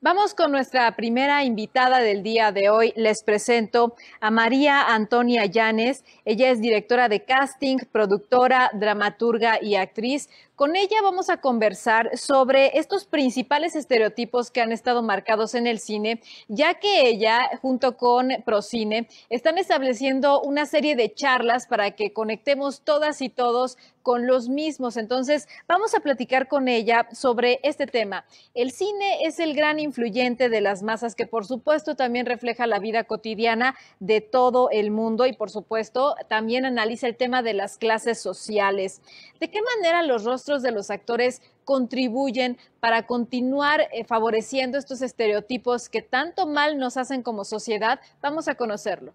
Vamos con nuestra primera invitada del día de hoy. Les presento a María Antonia Llanes. Ella es directora de casting, productora, dramaturga y actriz. Con ella vamos a conversar sobre estos principales estereotipos que han estado marcados en el cine, ya que ella, junto con Procine, están estableciendo una serie de charlas para que conectemos todas y todos con los mismos. Entonces, vamos a platicar con ella sobre este tema. El cine es el gran influyente de las masas que, por supuesto, también refleja la vida cotidiana de todo el mundo y, por supuesto, también analiza el tema de las clases sociales. ¿De qué manera los rostros de los actores contribuyen para continuar favoreciendo estos estereotipos que tanto mal nos hacen como sociedad? Vamos a conocerlo.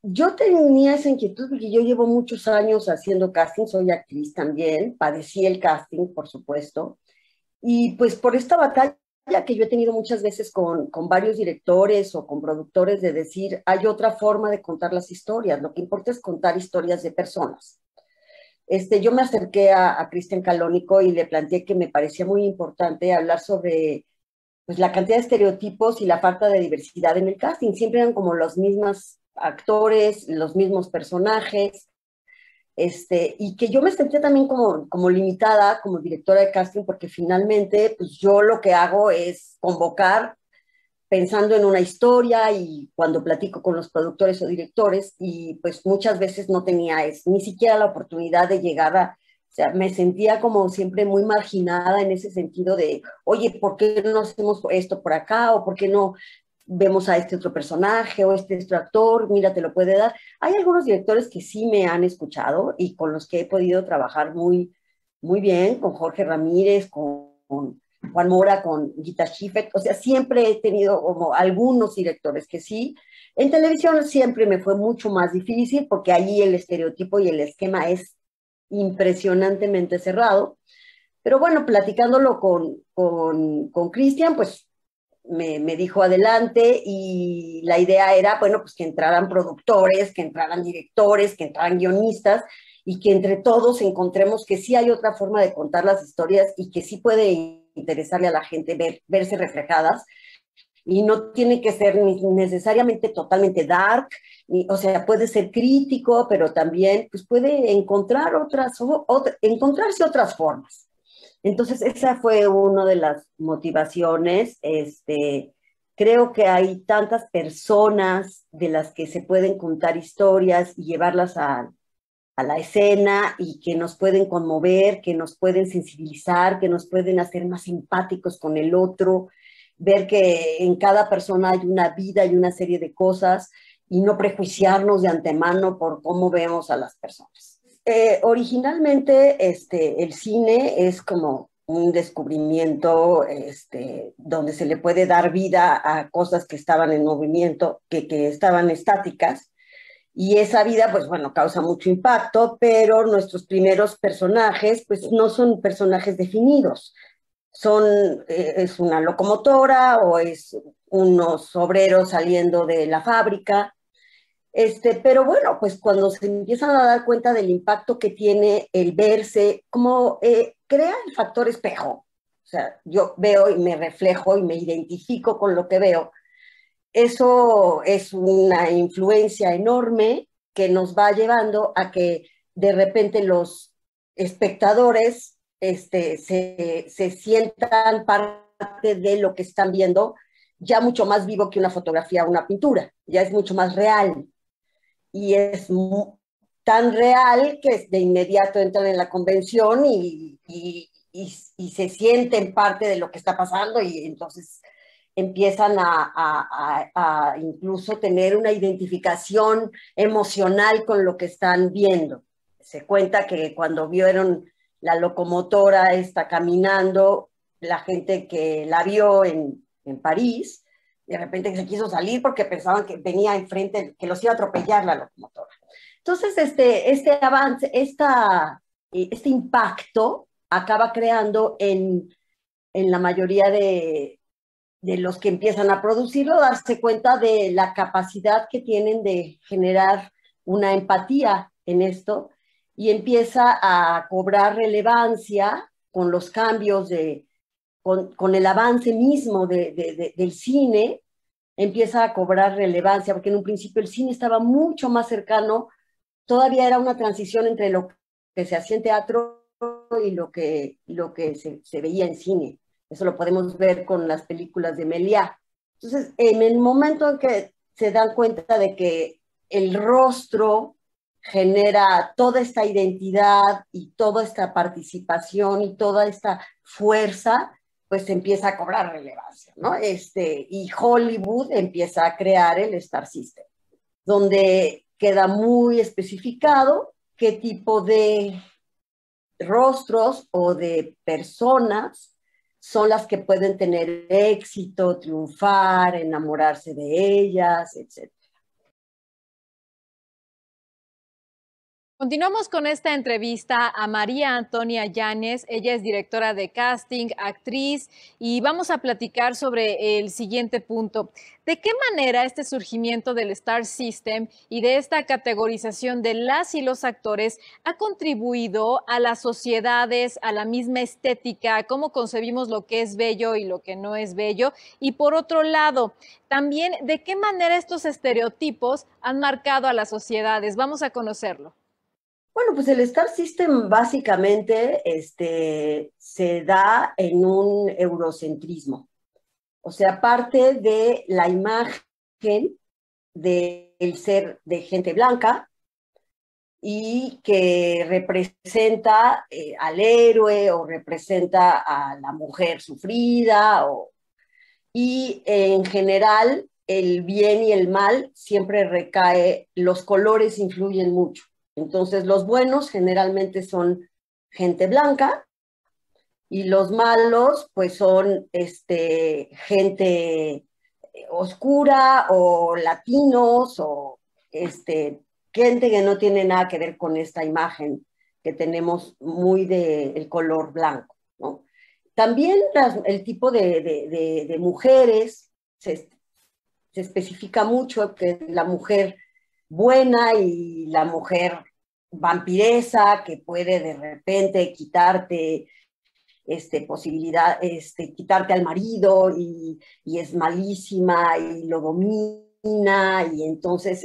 Yo tenía esa inquietud porque yo llevo muchos años haciendo casting, soy actriz también, padecí el casting, por supuesto, y pues por esta batalla que yo he tenido muchas veces con varios directores o con productores de decir, hay otra forma de contar las historias, lo que importa es contar historias de personas. Yo me acerqué a Cristian Calónico y le planteé que me parecía muy importante hablar sobre pues, la cantidad de estereotipos y la falta de diversidad en el casting. Siempre eran como los mismos actores, los mismos personajes, y que yo me sentía también como limitada como directora de casting porque finalmente pues yo lo que hago es convocar pensando en una historia y cuando platico con los productores o directores y pues muchas veces no tenía ni siquiera la oportunidad de llegar o sea, me sentía como siempre muy marginada en ese sentido de, oye, ¿por qué no hacemos esto por acá? ¿O por qué no vemos a este otro personaje o este otro actor? Mira, te lo puede dar. Hay algunos directores que sí me han escuchado y con los que he podido trabajar muy bien, con Jorge Ramírez, con Juan Mora, con Gita Schiffer, o sea, siempre he tenido como algunos directores que sí. En televisión siempre me fue mucho más difícil porque allí el estereotipo y el esquema es impresionantemente cerrado. Pero bueno, platicándolo con Cristian, pues me dijo adelante y la idea era, bueno, pues que entraran productores, que entraran directores, que entraran guionistas y que entre todos encontremos que sí hay otra forma de contar las historias y que sí puede interesarle a la gente verse reflejadas y no tiene que ser necesariamente totalmente dark, o sea, puede ser crítico, pero también pues puede encontrar encontrarse otras formas. Entonces, esa fue una de las motivaciones. Creo que hay tantas personas de las que se pueden contar historias y llevarlas a la escena y que nos pueden conmover, que nos pueden sensibilizar, que nos pueden hacer más empáticos con el otro, ver que en cada persona hay una vida y una serie de cosas y no prejuiciarnos de antemano por cómo vemos a las personas. Originalmente, el cine es como un descubrimiento donde se le puede dar vida a cosas que estaban en movimiento, que estaban estáticas, y esa vida, pues bueno, causa mucho impacto, pero nuestros primeros personajes, pues no son personajes definidos. Es una locomotora o es unos obreros saliendo de la fábrica. Pero bueno, pues cuando se empiezan a dar cuenta del impacto que tiene el verse, como crea el factor espejo. O sea, yo veo y me reflejo y me identifico con lo que veo. Eso es una influencia enorme que nos va llevando a que de repente los espectadores se sientan parte de lo que están viendo, ya mucho más vivo que una fotografía o una pintura, ya es mucho más real y es tan real que de inmediato entran en la convención y se sienten parte de lo que está pasando y entonces empiezan a incluso tener una identificación emocional con lo que están viendo. Se cuenta que cuando vieron la locomotora está caminando, la gente que la vio en París, de repente se quiso salir porque pensaban que venía enfrente, que los iba a atropellar la locomotora. Entonces, este avance, este impacto acaba creando en la mayoría de los que empiezan a producirlo, darse cuenta de la capacidad que tienen de generar una empatía en esto y empieza a cobrar relevancia con los cambios con el avance mismo del cine, empieza a cobrar relevancia, porque en un principio el cine estaba mucho más cercano, todavía era una transición entre lo que se hacía en teatro y lo que se veía en cine. Eso lo podemos ver con las películas de Meliá. Entonces, en el momento en que se dan cuenta de que el rostro genera toda esta identidad y toda esta participación y toda esta fuerza, pues empieza a cobrar relevancia, ¿no? Y Hollywood empieza a crear el Star System, donde queda muy especificado qué tipo de rostros o de personas son las que pueden tener éxito, triunfar, enamorarse de ellas, etc. Continuamos con esta entrevista a María Antonia Yáñez. Ella es directora de casting, actriz, y vamos a platicar sobre el siguiente punto. ¿De qué manera este surgimiento del Star System y de esta categorización de las y los actores ha contribuido a las sociedades, a la misma estética, a cómo concebimos lo que es bello y lo que no es bello? Y por otro lado, también, ¿de qué manera estos estereotipos han marcado a las sociedades? Vamos a conocerlo. Bueno, pues el Star System básicamente se da en un eurocentrismo. O sea, parte de la imagen del ser de gente blanca y que representa al héroe o representa a la mujer sufrida y en general el bien y el mal siempre recae, los colores influyen mucho. Entonces los buenos generalmente son gente blanca y los malos pues son gente oscura o latinos o gente que no tiene nada que ver con esta imagen que tenemos muy del color blanco, ¿no? También el tipo de mujeres se especifica mucho que la mujer buena y la mujer vampiresa que puede de repente quitarte quitarte al marido y es malísima y lo domina y entonces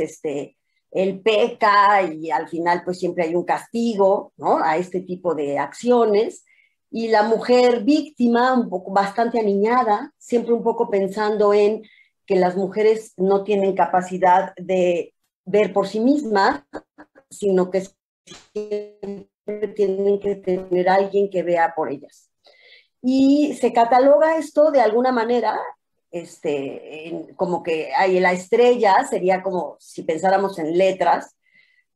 él peca y al final pues siempre hay un castigo, ¿no? A este tipo de acciones. Y la mujer víctima, un poco bastante aniñada, siempre un poco pensando en que las mujeres no tienen capacidad de ver por sí mismas, sino que siempre tienen que tener a alguien que vea por ellas. Y se cataloga esto de alguna manera, como que hay la estrella, sería como si pensáramos en letras,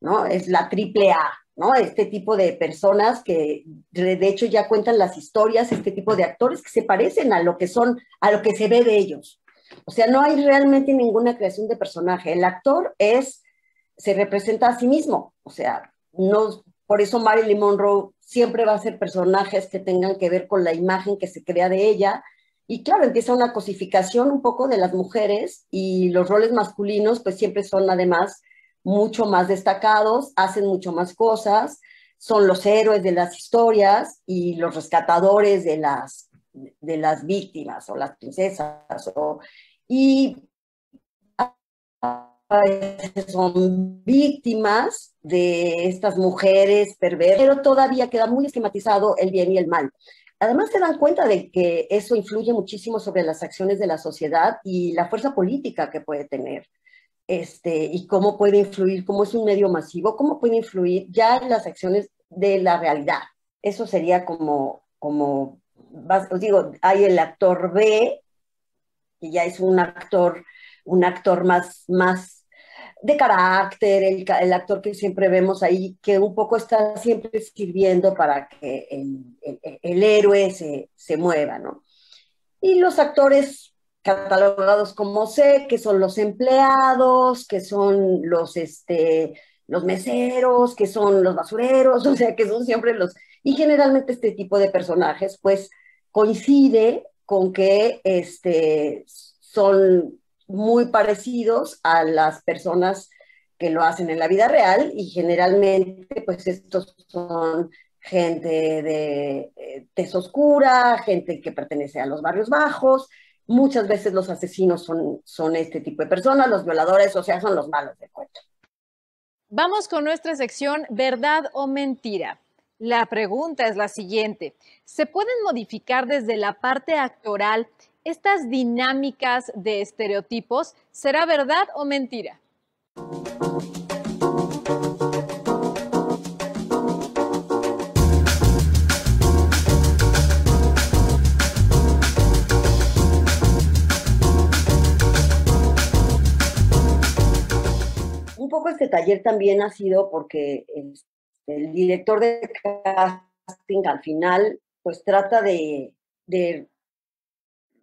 ¿no? Es la triple A, ¿no? Este tipo de personas que de hecho ya cuentan las historias, este tipo de actores que se parecen a lo que son, a lo que se ve de ellos. O sea, no hay realmente ninguna creación de personaje. El actor se representa a sí mismo. O sea, no, por eso Marilyn Monroe siempre va a ser personajes que tengan que ver con la imagen que se crea de ella. Y claro, empieza una cosificación un poco de las mujeres y los roles masculinos pues siempre son además mucho más destacados, hacen mucho más cosas, son los héroes de las historias y los rescatadores de las víctimas o las princesas. Y son víctimas de estas mujeres perversas, pero todavía queda muy esquematizado el bien y el mal. Además se dan cuenta de que eso influye muchísimo sobre las acciones de la sociedad y la fuerza política que puede tener. Y cómo puede influir, cómo es un medio masivo, cómo puede influir ya en las acciones de la realidad. Eso sería os digo, hay el actor B, que ya es un actor más de carácter, el actor que siempre vemos ahí, que un poco está siempre sirviendo para que el héroe se mueva, ¿no? Y los actores catalogados como C, que son los empleados, que son los meseros, que son los basureros, o sea, que son siempre los... Y generalmente este tipo de personajes, pues, coincide con que son muy parecidos a las personas que lo hacen en la vida real y generalmente, pues, estos son gente de tez oscura, gente que pertenece a los barrios bajos. Muchas veces los asesinos son este tipo de personas, los violadores, o sea, son los malos de cuento. Vamos con nuestra sección ¿verdad o mentira? La pregunta es la siguiente. ¿Se pueden modificar desde la parte actoral estas dinámicas de estereotipos? ¿Será verdad o mentira? Un poco este taller también ha sido porque el director de casting al final pues trata de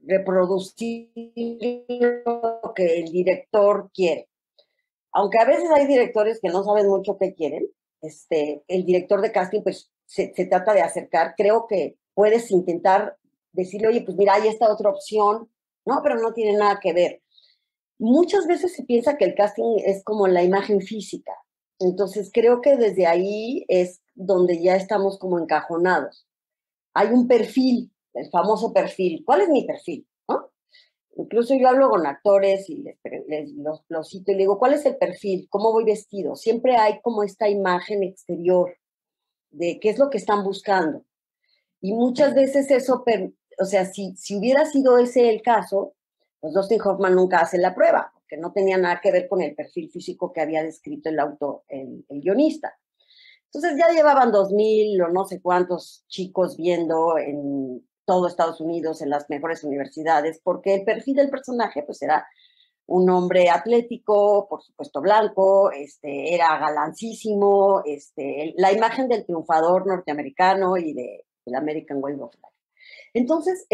reproducir lo que el director quiere. Aunque a veces hay directores que no saben mucho qué quieren, el director de casting pues se trata de acercar. Creo que puedes intentar decirle, oye, pues mira, hay esta otra opción, no, pero no tiene nada que ver. Muchas veces se piensa que el casting es como la imagen física. Entonces creo que desde ahí es donde ya estamos como encajonados. Hay un perfil, el famoso perfil. ¿Cuál es mi perfil? ¿No? Incluso yo hablo con actores y los cito y le digo, ¿cuál es el perfil? ¿Cómo voy vestido? Siempre hay como esta imagen exterior de qué es lo que están buscando. Y muchas veces eso, o sea, si hubiera sido ese el caso, pues Dustin Hoffman nunca hace la prueba, porque no tenía nada que ver con el perfil físico que había descrito el guionista. Entonces ya llevaban 2000 o no sé cuántos chicos viendo en todo Estados Unidos, en las mejores universidades, porque el perfil del personaje pues era un hombre atlético, por supuesto blanco, era galancísimo, la imagen del triunfador norteamericano y del American Way of Life. Entonces,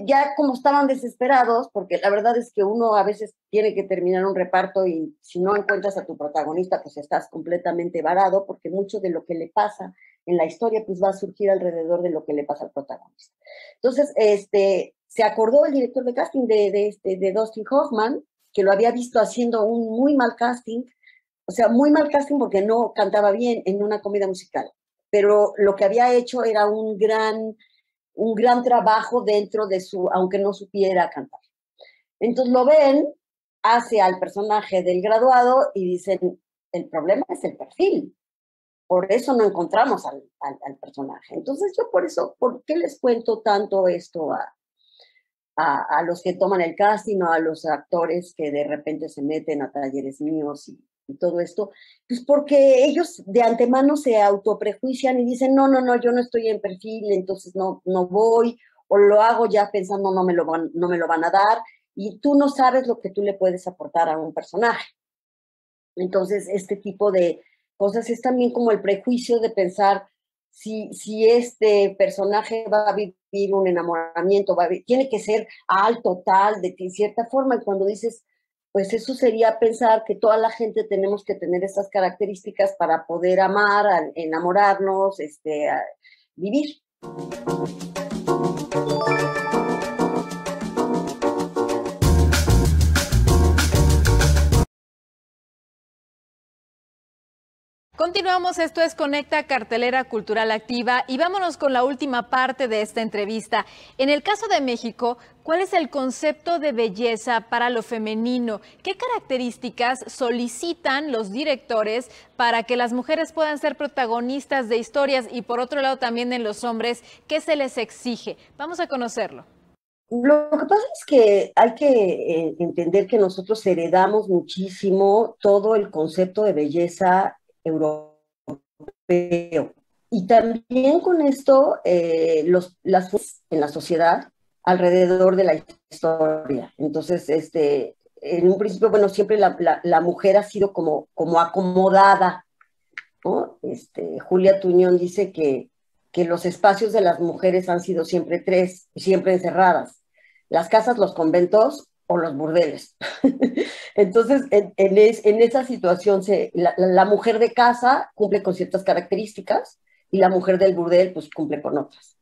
ya como estaban desesperados, porque la verdad es que uno a veces tiene que terminar un reparto y si no encuentras a tu protagonista, pues estás completamente varado, porque mucho de lo que le pasa en la historia, pues va a surgir alrededor de lo que le pasa al protagonista. Entonces, se acordó el director de casting de Dustin Hoffman, que lo había visto haciendo un muy mal casting, o sea, muy mal casting porque no cantaba bien en una comedia musical, pero lo que había hecho era un gran trabajo dentro de aunque no supiera cantar. Entonces lo ven, hace al personaje del graduado y dicen, el problema es el perfil, por eso no encontramos al personaje. Entonces yo ¿por qué les cuento tanto esto a los que toman el casting o a los actores que de repente se meten a talleres míos y todo esto? Pues porque ellos de antemano se autoprejuician y dicen, no, yo no estoy en perfil, entonces no voy, o lo hago ya pensando no me lo van a dar, y tú no sabes lo que tú le puedes aportar a un personaje. Entonces, este tipo de cosas es también como el prejuicio de pensar si este personaje va a vivir un enamoramiento, tiene que ser alto, tal, de cierta forma, y cuando dices, pues eso sería pensar que toda la gente tenemos que tener esas características para poder amar, enamorarnos, vivir. Continuamos, esto es Conecta Cartelera Cultural Activa y vámonos con la última parte de esta entrevista. En el caso de México, ¿cuál es el concepto de belleza para lo femenino? ¿Qué características solicitan los directores para que las mujeres puedan ser protagonistas de historias? Y por otro lado también en los hombres, ¿qué se les exige? Vamos a conocerlo. Lo que pasa es que hay que entender que nosotros heredamos muchísimo todo el concepto de belleza europeo. Y también con esto, las en la sociedad alrededor de la historia. Entonces, en un principio, bueno, siempre la mujer ha sido como acomodada, ¿no? Julia Tuñón dice que los espacios de las mujeres han sido siempre tres, siempre encerradas: las casas, los conventos o los burdeles. Entonces, en esa situación, la mujer de casa cumple con ciertas características y la mujer del burdel pues cumple con otras.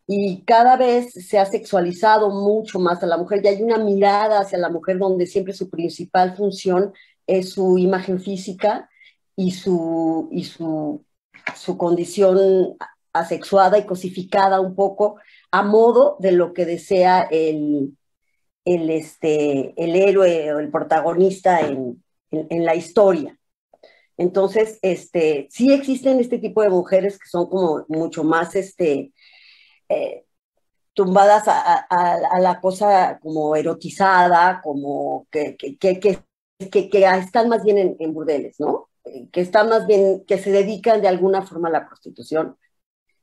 Y cada vez se ha sexualizado mucho más a la mujer, y hay una mirada hacia la mujer donde siempre su principal función es su imagen física y su su condición asexuada y cosificada un poco a modo de lo que desea el héroe o el protagonista en la historia. Entonces, sí existen este tipo de mujeres que son como mucho más eh, tumbadas a la cosa como erotizada, como que están más bien en burdeles, ¿no? Que están más bien, que se dedican de alguna forma a la prostitución.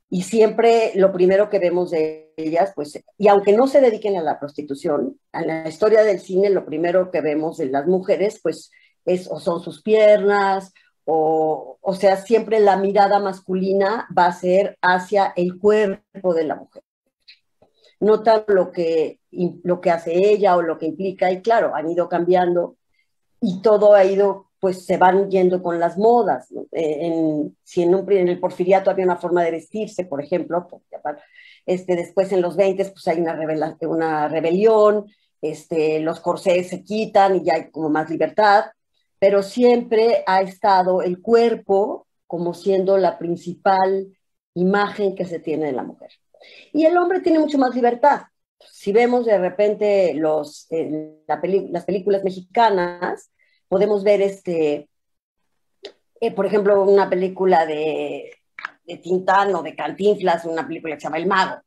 Y siempre lo primero que vemos de ellas, pues, y aunque no se dediquen a la prostitución, en la historia del cine lo primero que vemos de las mujeres, pues, o son sus piernas, o sea, siempre la mirada masculina va a ser hacia el cuerpo de la mujer, no tanto lo que hace ella o lo que implica, y claro, han ido cambiando y todo ha ido, pues se van yendo con las modas, ¿no? Si en el porfiriato había una forma de vestirse, por ejemplo, después en los 20 pues hay una rebelión, los corsés se quitan y ya hay como más libertad, pero siempre ha estado el cuerpo como siendo la principal imagen que se tiene de la mujer. Y el hombre tiene mucho más libertad. Si vemos de repente las películas mexicanas, podemos ver por ejemplo, una película de Tintán o de Cantinflas, una película que se llama El Mago.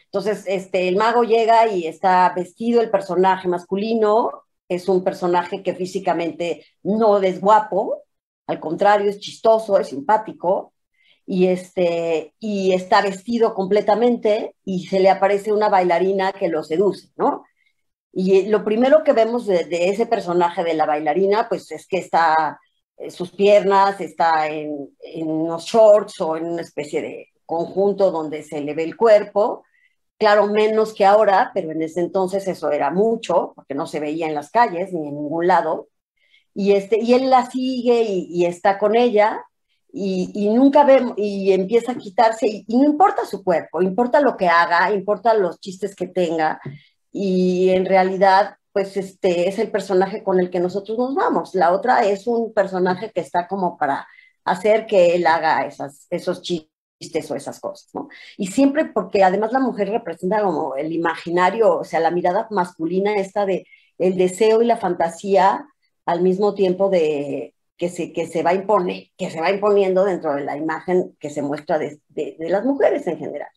Entonces, el mago llega y está vestido, el personaje masculino es un personaje que físicamente no es guapo, al contrario, es chistoso, es simpático, y está vestido completamente y se le aparece una bailarina que lo seduce, ¿no? Y lo primero que vemos de ese personaje de la bailarina, pues es que está, sus piernas, está en unos shorts o en una especie de conjunto donde se le ve el cuerpo. Claro, menos que ahora, pero en ese entonces eso era mucho, porque no se veía en las calles ni en ningún lado. Y él la sigue y está con ella y nunca ve, y empieza a quitarse, y no importa su cuerpo, importa lo que haga, importa los chistes que tenga, y en realidad, pues es el personaje con el que nosotros nos vamos. La otra es un personaje que está como para hacer que él haga esos chistes o esas cosas, ¿no? Y siempre porque además la mujer representa como el imaginario, o sea, la mirada masculina esta de el deseo y la fantasía al mismo tiempo que se va imponiendo dentro de la imagen que se muestra de las mujeres en general.